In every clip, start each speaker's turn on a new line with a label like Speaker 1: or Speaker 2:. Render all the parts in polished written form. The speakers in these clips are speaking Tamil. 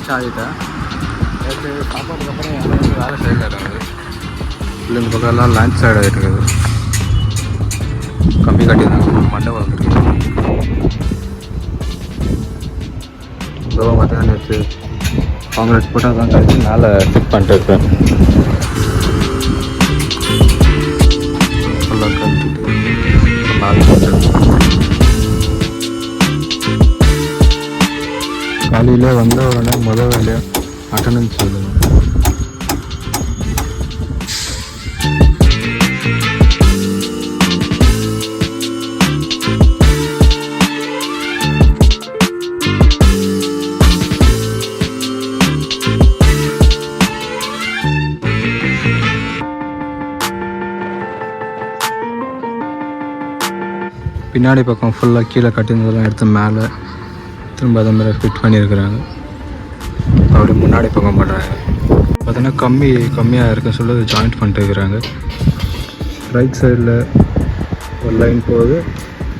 Speaker 1: ரீச் ஆகிட்டேன். நேற்று சாப்பாட்டுக்கு அப்புறம் எனக்கு வேலை சைடில் இருக்காது. இல்லை இந்த பக்கம் எல்லாம் லான்ச் சைடு ஆகிட்டு இருக்குது. கம்பி கட்டியிருந்தாங்க, மண்டை வந்துருக்கு. இதெல்லாம் பார்த்தீங்கன்னா நேற்று காங்கிரஸ் போட்டு அதான் கழிச்சு மேலே ஃபிட் பண்ணிட்டு இருக்கேன். ஃபுல்லாக கழிச்சிட்டு மேலே போட்டு காலையில் வந்த உடனே முதல் வேலையாக அட்டண்டன்ஸ் சொல்லுங்க. பின்னாடி பக்கம் ஃபுல்லாக கீழே கட்டியிருந்ததெல்லாம் எடுத்து மேலே திரும்ப அதே மாதிரி ஃபிட் பண்ணியிருக்கிறாங்க. அப்படி முன்னாடி பக்கம் பண்ணுறாங்க. பார்த்தீங்கன்னா கம்மியாக இருக்க சொல்லி ஜாயிண்ட் பண்ணிட்டு இருக்கிறாங்க. ரைட் சைடில் ஒரு லைன் போகுது,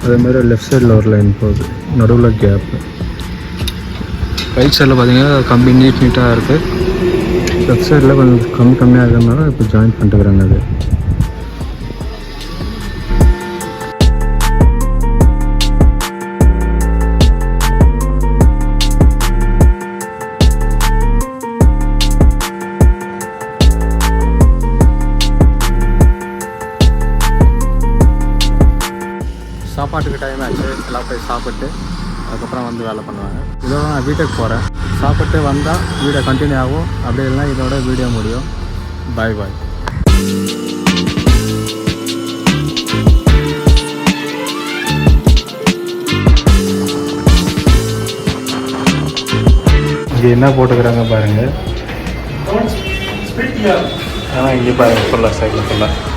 Speaker 1: அதேமாதிரி லெஃப்ட் சைடில் ஒரு லைன் போகுது, நடுவில் கேப்பு. ரைட் சைடில் பார்த்தீங்கன்னா கம்பி நீட்டாக இருக்குது. லெஃப்ட் சைடில் கொஞ்சம் கம்மியாக இருக்கிறதுனால இப்போ ஜாயின் பண்ணிட்டுருக்குறாங்க. அது சாப்பாட்டுக்கு டைம் ஆச்சு. எல்லாம் போய் சாப்பிட்டு அதுக்கப்புறம் வந்து வேலை பண்ணுவாங்க. இதோட நான் வீட்டுக்கு போகிறேன். சாப்பிட்டு வந்தால் வீடியோ கண்டினியூ ஆகும், அப்படி இல்லைனா இதோட வீடியோ முடியும். பாய் பாய். இங்கே என்ன போட்டுக்கிறாங்க பாருங்கள். ஆனால் இங்கே பாருங்கள் ஃபுல்லாக சைக்கிள் ஃபுல்லாக